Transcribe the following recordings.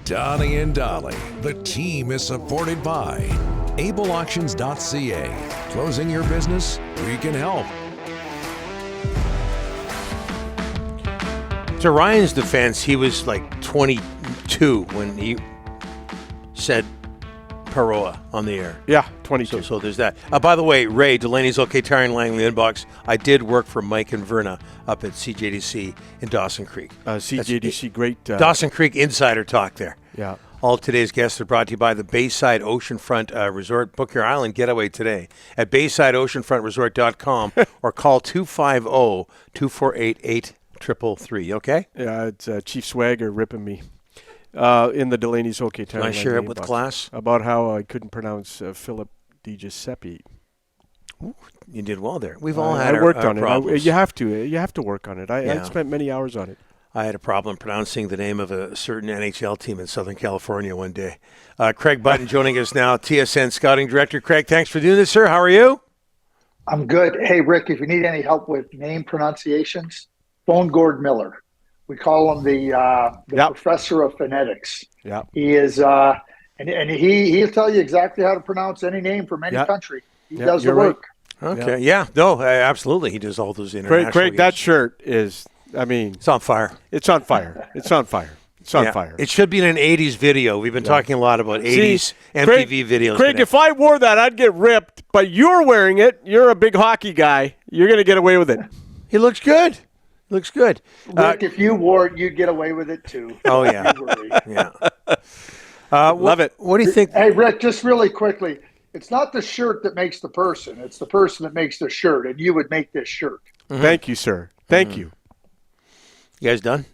Donnie and Dolly. The team is supported by ableauctions.ca. Closing your business? We can help. To Ryan's defense, he was like 22 when he said Paroa on the air. Yeah, 22. So there's that. By the way, Ray, Delaney's okay tiring Langley inbox. I did work for Mike and Verna up at CJDC in Dawson Creek. CJDC, great. Dawson Creek insider talk there. Yeah. All of today's guests are brought to you by the Bayside Oceanfront Resort. Book your island getaway today at BaysideOceanfrontResort.com or call 250-248-8333, okay? Yeah, it's Chief Swagger ripping me in the Delaney's okay tiring. Can I share it with class? About how I couldn't pronounce Philip Di Giuseppe. Ooh, you did well there. We've all had I worked on problems. it. You have to work on it. I spent many hours on it. I had a problem pronouncing the name of a certain NHL team in Southern California one day. Craig Button joining us now, TSN Scouting Director. Craig, thanks for doing this, sir. How are you? I'm good. Hey, Rick, if you need any help with name pronunciations, phone Gord Miller. We call him the professor of phonetics. Yeah. He is, and he'll tell you exactly how to pronounce any name from any country. He does the work. Right. Okay. Yeah. No, absolutely. He does all those international. Craig, that shirt is, it's on fire. It's on fire. It's on fire. It's on fire. It should be in an 80s video. We've been talking a lot about 80s MTV videos. Craig, if I wore that, I'd get ripped. But you're wearing it. You're a big hockey guy. You're going to get away with it. He looks good. Looks good. Rick, if you wore it, you'd get away with it too. Oh, yeah. Yeah. Love it. What do you think? Hey, Rick, just really quickly, it's not the shirt that makes the person. It's the person that makes the shirt, and you would make this shirt. Mm-hmm. Thank you, sir. Thank you. You guys done?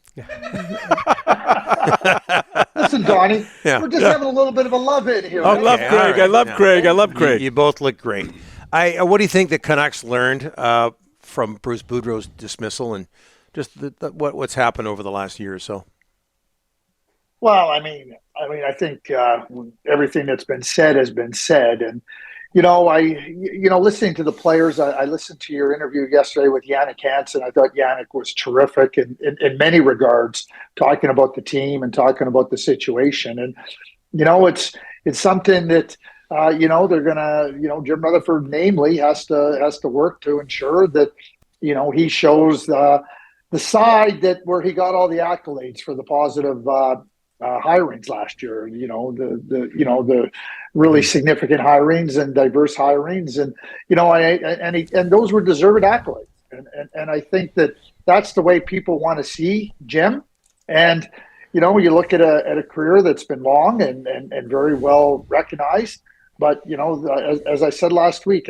Listen, Donnie, we're just having a little bit of a love-in here. I love Craig. Right. I love Craig. I love Craig. You both look great. What do you think the Canucks learned from Bruce Boudreau's dismissal and just what's happened over the last year or so? Well, I think everything that's been said has been said, and listening to the players, I listened to your interview yesterday with Yannick Hansen. I thought Yannick was terrific in many regards, talking about the team and talking about the situation, and it's something that they're gonna Jim Rutherford namely has to work to ensure that he shows the side that where he got all the accolades for the positive hirings last year, the really significant hirings and diverse hirings, and and those were deserved accolades, and I think that's the way people want to see Jim, and you look at a career that's been long and very well recognized, but as I said last week,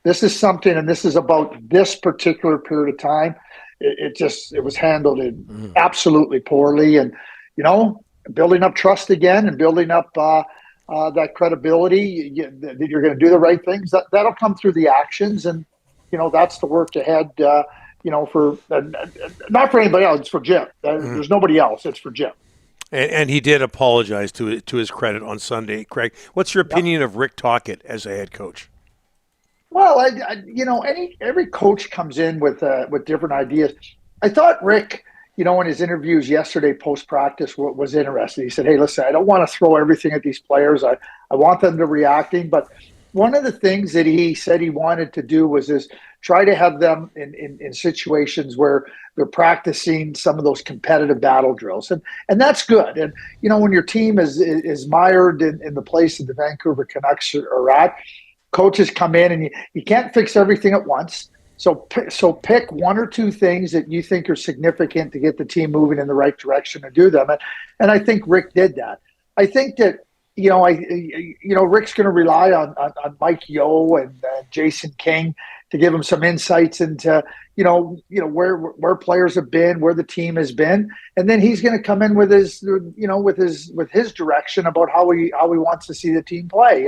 this is something, and this is about this particular period of time. It was handled absolutely poorly, and building up trust again and building up that credibility that you're going to do the right things. That'll come through the actions, and that's the work ahead. For not for anybody else, it's for Jim. There's nobody else. It's for Jim. And he did apologize to his credit on Sunday. Craig, what's your opinion of Rick Tocchet as a head coach? Well, every coach comes in with different ideas. I thought Rick, in his interviews yesterday post-practice was interesting. He said, hey, listen, I don't want to throw everything at these players. I want them to reacting. But one of the things that he said he wanted to do was try to have them in situations where they're practicing some of those competitive battle drills. And that's good. And, when your team is mired in the place that the Vancouver Canucks are at, coaches come in and you can't fix everything at once. So pick one or two things that you think are significant to get the team moving in the right direction and do them. And I think Rick did that. I think that, Rick's going to rely on Mike Yeo and Jason King to give him some insights into, where players have been, where the team has been. And then he's going to come in with his direction about how he wants to see the team play.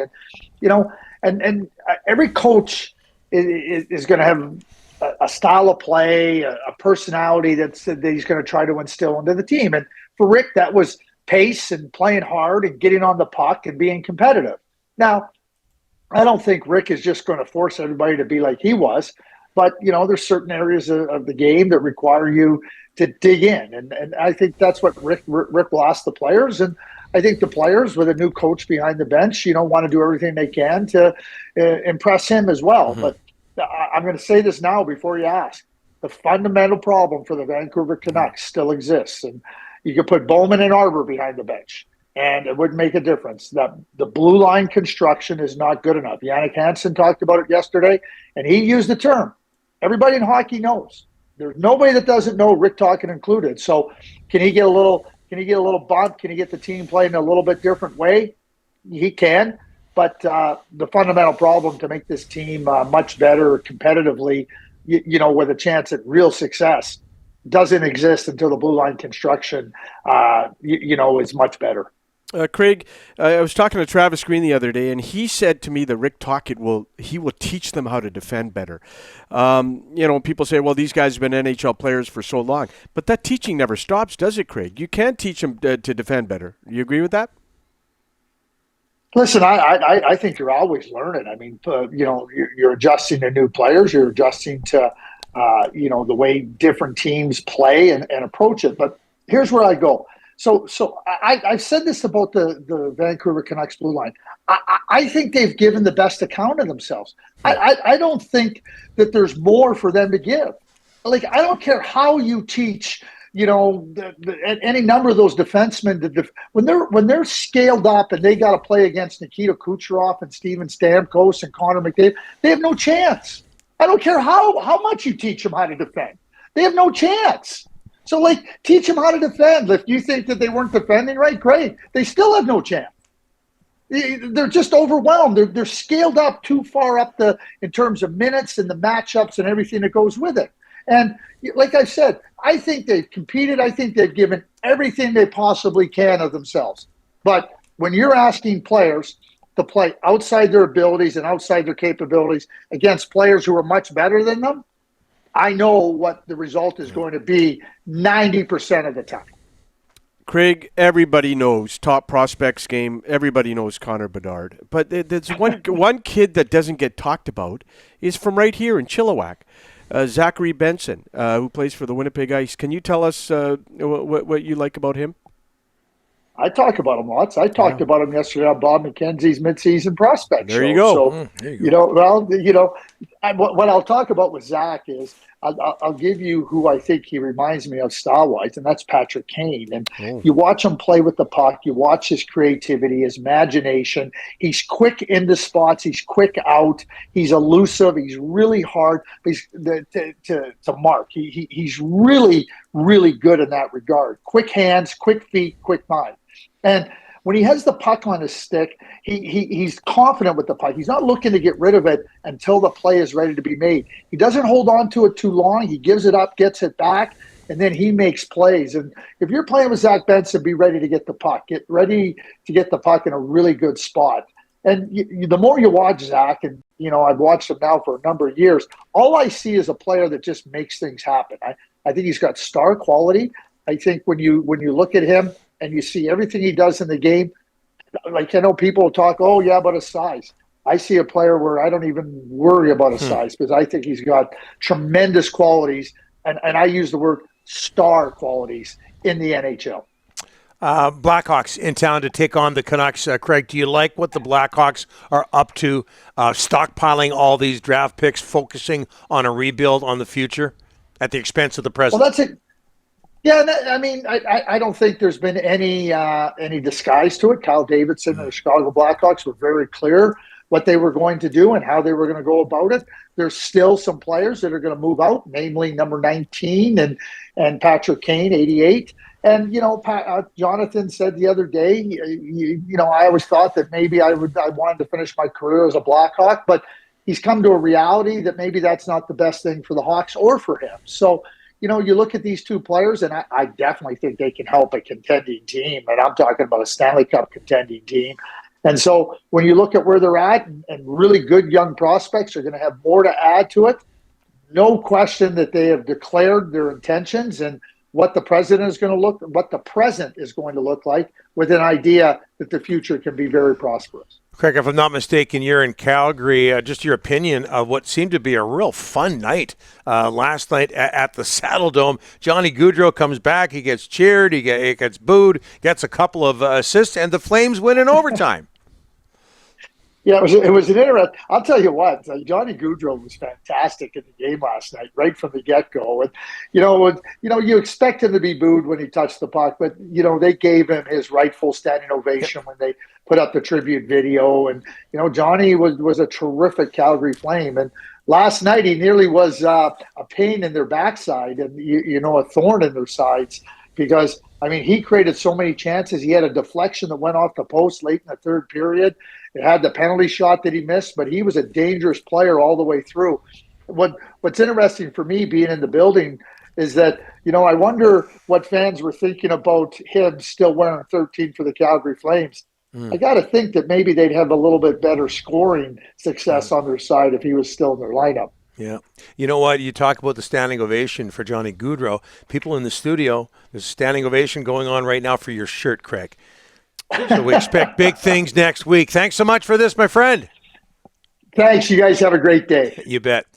And every coach is going to have a style of play, a personality that he's going to try to instill into the team. And for Rick, that was pace and playing hard and getting on the puck and being competitive. Now, I don't think Rick is just going to force everybody to be like he was, but there's certain areas of the game that require you to dig in, and I think that's what Rick will ask the players, and I think the players with a new coach behind the bench, want to do everything they can to impress him as well. Mm-hmm. But I'm going to say this now before you ask. The fundamental problem for the Vancouver Canucks still exists, and you could put Bowman and Arbor behind the bench, and it wouldn't make a difference. That the blue line construction is not good enough. Jannik Hansen talked about it yesterday, and he used the term. Everybody in hockey knows. There's nobody that doesn't know, Rick Tocchet included. So can he get a little bump? Can he get the team playing a little bit different way? He can. But the fundamental problem to make this team much better competitively, with a chance at real success, doesn't exist until the blue line construction, is much better. Craig, I was talking to Travis Green the other day, and he said to me that Rick Tocchet will teach them how to defend better. People say, well, these guys have been NHL players for so long. But that teaching never stops, does it, Craig? You can teach them to defend better. You agree with that? Listen, I think you're always learning. I mean, you're adjusting to new players. You're adjusting to, the way different teams play and approach it. But here's where I go. So I've said this about the Vancouver Canucks blue line. I think they've given the best account of themselves. I don't think that there's more for them to give. Like, I don't care how you teach, any number of those defensemen, when they're scaled up and they got to play against Nikita Kucherov and Steven Stamkos and Connor McDavid, they have no chance. I don't care how much you teach them how to defend. They have no chance. So, teach them how to defend. If you think that they weren't defending right, great. They still have no chance. They're just overwhelmed. They're scaled up too far up in terms of minutes and the matchups and everything that goes with it. And like I said, I think they've competed. I think they've given everything they possibly can of themselves. But when you're asking players to play outside their abilities and outside their capabilities against players who are much better than them, I know what the result is going to be 90% of the time. Craig, everybody knows top prospects game. Everybody knows Connor Bedard. But there's one kid that doesn't get talked about is from right here in Chilliwack. Zachary Benson, who plays for the Winnipeg Ice. Can you tell us what you like about him? I talk about him lots. I talked about him yesterday on Bob McKenzie's midseason prospect show. There you go. So, there you go. What I'll talk about with Zach is I'll give you who I think he reminds me of style-wise, and that's Patrick Kane. And you watch him play with the puck. You watch his creativity, his imagination. He's quick into spots. He's quick out. He's elusive. He's really hard to mark. He's really, really good in that regard. Quick hands, quick feet, quick mind. And when he has the puck on his stick, he's confident with the puck. He's not looking to get rid of it until the play is ready to be made. He doesn't hold on to it too long. He gives it up, gets it back, and then he makes plays. And if you're playing with Zach Benson, be ready to get the puck. Get ready to get the puck in a really good spot. And the more you watch Zach, and I've watched him now for a number of years, all I see is a player that just makes things happen. I think he's got star quality. I think when you look at him, and you see everything he does in the game, like I know people talk, about his size. I see a player where I don't even worry about his size because I think he's got tremendous qualities, and I use the word star qualities in the NHL. Blackhawks in town to take on the Canucks. Craig, do you like what the Blackhawks are up to, stockpiling all these draft picks, focusing on a rebuild on the future at the expense of the present? Well, that's it. Yeah, I mean, I don't think there's been any disguise to it. Kyle Davidson and the Chicago Blackhawks were very clear what they were going to do and how they were going to go about it. There's still some players that are going to move out, namely number 19 and Patrick Kane, 88. And, Jonathan said the other day, I always thought that maybe I wanted to finish my career as a Blackhawk, but he's come to a reality that maybe that's not the best thing for the Hawks or for him. So, you look at these two players, and I definitely think they can help a contending team. And I'm talking about a Stanley Cup contending team. And so when you look at where they're at, and really good young prospects are going to have more to add to it, no question that they have declared their intentions. And what the present is going to look like, with an idea that the future can be very prosperous. Craig, if I'm not mistaken, you're in Calgary. Just your opinion of what seemed to be a real fun night last night at the Saddle Dome. Johnny Gaudreau comes back. He gets cheered. He gets booed, gets a couple of assists, and the Flames win in overtime. Yeah, it was an interesting. I'll tell you what, Johnny Gaudreau was fantastic in the game last night, right from the get-go. And you expect him to be booed when he touched the puck, but they gave him his rightful standing ovation when they put up the tribute video. And Johnny was a terrific Calgary Flame. And last night he nearly was a pain in their backside and a thorn in their sides, because he created so many chances. He had a deflection that went off the post late in the third period. It had the penalty shot that he missed, but he was a dangerous player all the way through. What's interesting for me being in the building is that, I wonder what fans were thinking about him still wearing 13 for the Calgary Flames. I got to think that maybe they'd have a little bit better scoring success on their side if he was still in their lineup. Yeah. You know what? You talk about the standing ovation for Johnny Gaudreau. People in the studio, there's a standing ovation going on right now for your shirt, Craig. So we expect big things next week. Thanks so much for this, my friend. Thanks. You guys have a great day. You bet.